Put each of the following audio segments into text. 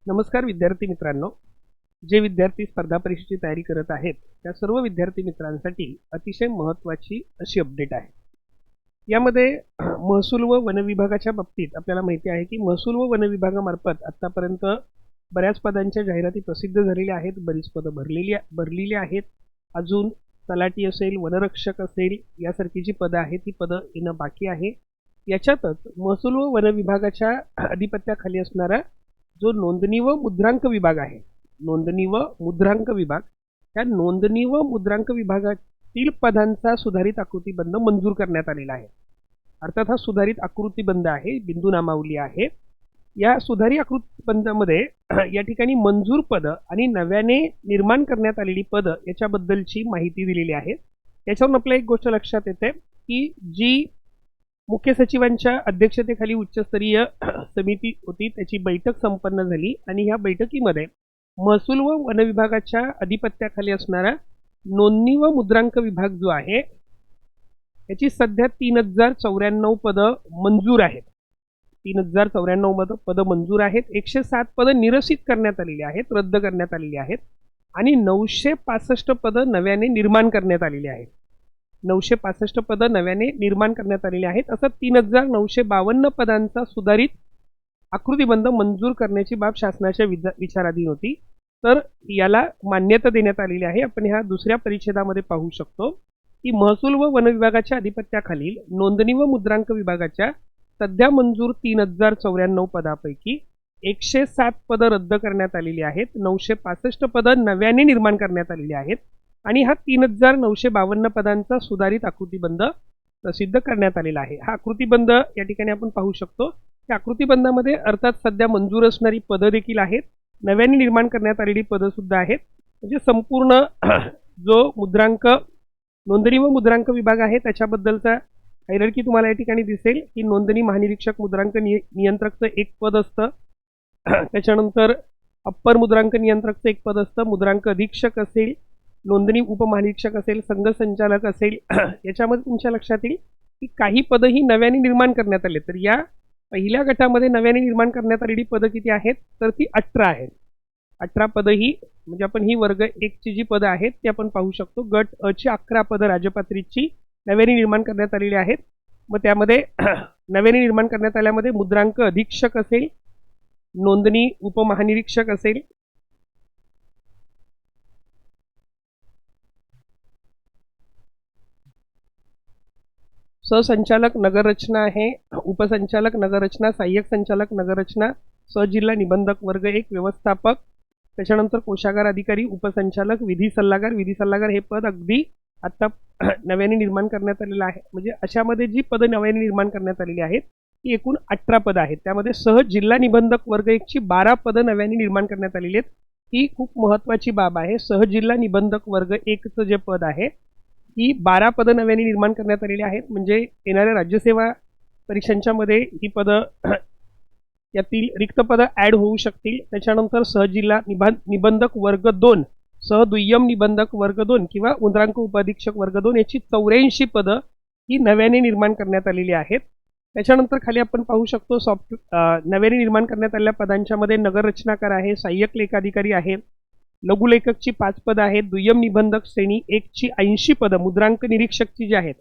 नमस्कार विद्यार्थी मित्रांनो, जे विद्यार्थी स्पर्धा परीक्षेची तयारी करत आहेत त्या सर्व विद्यार्थी मित्रांसाठी अतिशय महत्त्वाची अशी अपडेट आहे। यामध्ये महसूल व वन विभागाच्या बाबतीत आपल्याला माहिती आहे की महसूल व वन विभागामार्फत आतापर्यंत बऱ्याच पदांच्या जाहिराती प्रसिद्ध झालेल्या आहेत, बरीच पदं भरलेली आहेत। अजून तलाठी असेल, वनरक्षक असेल यासारखी जी पदं आहेत ती पदं येणं बाकी आहे। याच्यातच महसूल व वन विभागाच्या अधिपत्याखाली असणारा जो नोंदणी व मुद्रांक विभाग आहे, नोंदणी व मुद्रांक विभाग, त्या नोंदणी व मुद्रांक विभागातील पदांचा सुधारित आकृतीबंध मंजूर करण्यात आलेला आहे। अर्थात हा सुधारित आकृतीबंध आहे, बिंदू नामावली आहे। या सुधारित आकृतीबंधामध्ये या ठिकाणी मंजूर पद आणि नव्याने निर्माण करण्यात आलेली पद याच्याबद्दलची माहिती दिलेली आहे। याच्यावरून आपल्याला एक गोष्ट लक्षात येते की जी मुख्य सचिवांच्या अध्यक्षतेखाली उच्चस्तरीय समिती होती त्याची बैठक संपन्न झाली आणि ह्या बैठकीमध्ये महसूल व वन विभागाच्या अधिपत्याखाली असणारा नोंदणी व मुद्रांक विभाग जो आहे याची सध्या 3094 पदं मंजूर आहेत। 3094 पदं मंजूर आहेत। 107 पदं निरसित करण्यात आलेली आहेत, रद्द करण्यात आलेली आहेत आणि 965 पदं नव्याने निर्माण करण्यात आलेली आहेत। 965 पदं नव्याने निर्माण करण्यात आलेली आहेत। असं 3952 पदांचा सुधारित आकृतीबंध मंजूर करण्याची बाब शासनाच्या विचाराधीन होती, तर याला मान्यता देण्यात आलेली आहे। आपण ह्या दुसऱ्या परिच्छेदामध्ये पाहू शकतो की महसूल व वन विभागाच्या अधिपत्याखालील नोंदणी व मुद्रांक विभागाच्या सध्या मंजूर 3094 पदापैकी 107 पदं रद्द करण्यात आलेली आहेत, 965 पदं नव्याने निर्माण करण्यात आलेली आहेत आणि हा 3952 पदांचा सुधारित आकृतीबंध प्रसिद्ध करण्यात आलेला आहे। हा आकृतीबंध या ठिकाणी आपण पाहू शकतो। त्या आकृतीबंधामध्ये अर्थात सध्या मंजूर असणारी पदं देखील आहेत, नव्याने निर्माण करण्यात आलेली पदं सुद्धा आहेत। म्हणजे संपूर्ण जो मुद्रांक नोंदणी व मुद्रांक विभाग आहे त्याच्याबद्दलचा हायरार्की तुम्हाला या ठिकाणी दिसेल की नोंदणी महानिरीक्षक मुद्रांक नियंत्रकचं एक पद असतं, त्याच्यानंतर अप्पर मुद्रांक नियंत्रकचं एक पद असतं, मुद्रांक अधीक्षक असेल, नोंदणी उपमहानिरीक्षक असेल, संघ संचालक असेल। याच्यामध्ये तुमच्या लक्षात येईल की काही पदं ही नव्याने निर्माण करण्यात आले। तर या पहिल्या गटामध्ये नव्याने निर्माण करण्यात आलेली पदं किती आहेत, तर ती 18 आहेत। 18 पदं ही म्हणजे आपण ही वर्ग 1 ची जी पदं आहेत ते आपण पाहू शकतो। गट अ ची 11 पदं राजपात्रीची नव्याने निर्माण करण्यात आलेली आहेत। मग त्यामध्ये नव्याने निर्माण करण्यात आल्यामध्ये मुद्रांक अधीक्षक असेल, नोंदणी उपमहानिरीक्षक असेल, सहसंचालक नगररचना आहे, उपसंचालक नगररचना, सहाय्यक संचालक नगररचना, सहजिल्हा निबंधक वर्ग 1 व्यवस्थापक, त्याच्यानंतर कोषागार अधिकारी, उपसंचालक, विधी सल्लागार हे पद अगदी आता नव्याने निर्माण करण्यात आलेलं आहे। म्हणजे अशामध्ये जी पदं नव्याने निर्माण करण्यात आलेली आहेत ती एकूण 18 पदं आहेत। त्यामध्ये सहज जिल्हा निबंधक वर्ग 1 ची 12 पदं नव्याने निर्माण करण्यात आलेली आहेत। ही खूप महत्त्वाची बाब आहे। सहज जिल्हा निबंधक वर्ग 1 चं जे पद आहे ही 12 पदं नव्याने निर्माण करण्यात आलेली आहेत। म्हणजे येणाऱ्या राज्यसेवा परीक्षांच्या मध्ये ही पदं यातील रिक्त पदं ॲड होऊ शकतील। त्याच्यानंतर सहजिल्हा निबंधक वर्ग 2, सहदुय्यम निबंधक वर्ग 2 किंवा मुद्रांक उपाधीक्षक वर्ग 2 याची 84 पदं ही नव्याने निर्माण करण्यात आलेली आहेत। त्याच्यानंतर खाली आपण पाहू शकतो नव्याने निर्माण करण्यात आलेल्या पदांच्या मध्ये नगररचनाकार आहे, सहाय्यक लेखाधिकारी आहे, लघुलेखकची 5 पदं आहेत, दुय्यम निबंधक श्रेणी 1 ची 80 पदं, मुद्रांक निरीक्षकची जी आहेत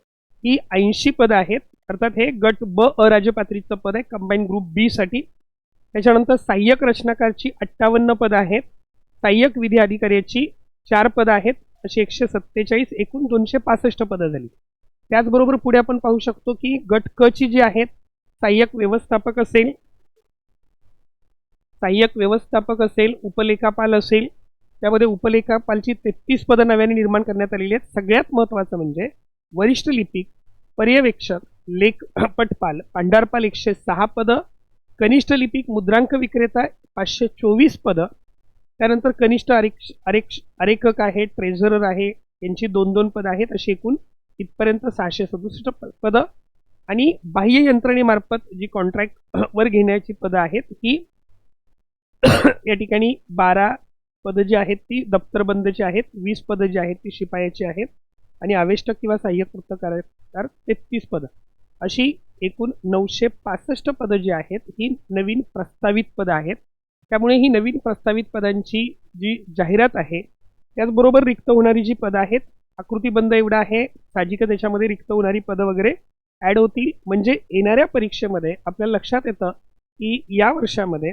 ही 80 पदं आहेत। अर्थात हे गट ब अराजपात्रीचं पद आहे कंबाईन ग्रुप बी साठी। त्याच्यानंतर सहाय्यक रचनाकारची 58 पदं आहेत, सहाय्यक विधी अधिकाऱ्याची 4 पदं आहेत, अशी 147 एकूण 265 पदं झाली। त्याचबरोबर पुढे आपण पाहू शकतो की गट क ची जी आहेत सहाय्यक व्यवस्थापक असेल, उपलेखापाल असेल, त्यामध्ये उपलेखापालची 33 पदं नव्याने निर्माण करण्यात आलेली आहेत। सगळ्यात महत्त्वाचं म्हणजे वरिष्ठ लिपिक, पर्यवेक्षक, लेखपटपाल, पांढरपाल 106 पदं, कनिष्ठ लिपिक, मुद्रांक विक्रेता 524 पदं, त्यानंतर कनिष्ठ आरेखक आहे, ट्रेझरर आहे, यांची 2-2 पदं आहेत, अशी एकूण इथपर्यंत 667 पदं आणि बाह्य यंत्रणेमार्फत जी कॉन्ट्रॅक्ट वर घेण्याची पदं आहेत ही या ठिकाणी 12 पदं जी आहेत ती दप्तरबंदची आहेत, 20 पदं जी आहेत ती शिपायाची आहेत आणि आवेष्टक किंवा सहाय्यक पत्रकार 33 पदं, अशी एकूण 965 पदं जी आहेत ही नवीन प्रस्तावित पदं आहेत। त्यामुळे ही नवीन प्रस्तावित पदांची जी जाहिरात आहे, त्याचबरोबर रिक्त होणारी जी पदं आहेत, आकृतीबंध एवढा आहे, साहजिकच त्याच्यामध्ये रिक्त होणारी पदं वगैरे ॲड होतील. म्हणजे येणाऱ्या परीक्षेमध्ये आपल्याला लक्षात येतं की या वर्षामध्ये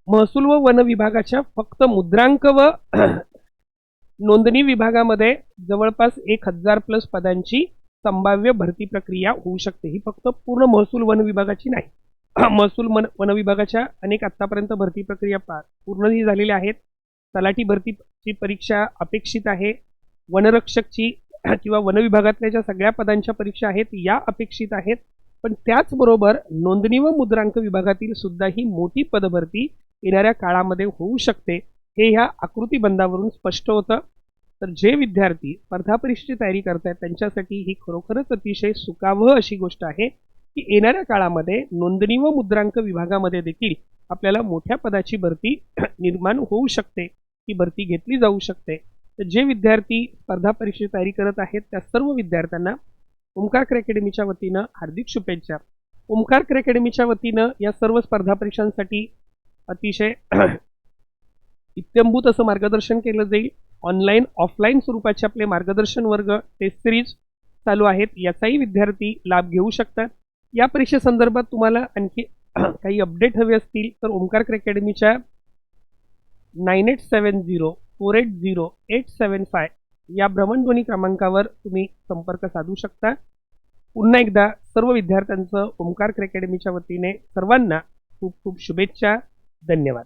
महसूल व वन विभागाच्या फक्त मुद्रांक व नोंदणी विभागामध्ये जवळपास 1000+ पदांची संभाव्य भरती प्रक्रिया होऊ शकते. ही फक्त पूर्ण महसूल वन विभागाची नाही. महसूल वन विभागाच्या अनेक आत्तापर्यंत भरती प्रक्रिया पूर्णही झालेल्या आहेत. तलाठी भरतीची परीक्षा अपेक्षित आहे. वनरक्षकची किंवा वन विभागातल्या ज्या सगळ्या पदांच्या परीक्षा आहेत या अपेक्षित आहेत. पण त्याचबरोबर नोंदणी व मुद्रांक विभागातील सुद्धा ही मोठी पदभरती येणाऱ्या काळामध्ये होऊ शकते, हे ह्या आकृतीबंधावरून स्पष्ट होतं. तर जे विद्यार्थी स्पर्धा परीक्षेची तयारी करत आहेत त्यांच्यासाठी ही खरोखरच अतिशय सुखावह अशी गोष्ट आहे की येणाऱ्या काळामध्ये नोंदणी व मुद्रांक विभागामध्ये देखील आपल्याला मोठ्या पदाची भरती निर्माण होऊ शकते, ती भरती घेतली जाऊ शकते. तर जे विद्यार्थी स्पर्धा परीक्षेची तयारी करत आहेत त्या सर्व विद्यार्थ्यांना ओमकार अकॅडमीच्या वतीनं हार्दिक शुभेच्छा. ओमकार अकॅडमीच्या वतीनं या सर्व स्पर्धा परीक्षांसाठी अतिशय इत्यंभूत असं मार्गदर्शन केलं जाईल. ऑनलाईन ऑफलाईन स्वरूपाचे आपले मार्गदर्शन वर्ग, टेस्ट सिरीज चालू आहेत, याचाही विद्यार्थी लाभ घेऊ शकतात. या परीक्षेसंदर्भात तुम्हाला आणखी काही अपडेट हवे असतील तर ओमकार अकॅडमीच्या 9870480875 या भ्रमणध्वनी क्रमांकावर तुम्ही संपर्क साधू शकता. पुन्हा एकदा सर्व विद्यार्थ्यांचं ओमकार अकॅडमीच्या वतीने सर्वांना खूप खूप शुभेच्छा. धन्यवाद.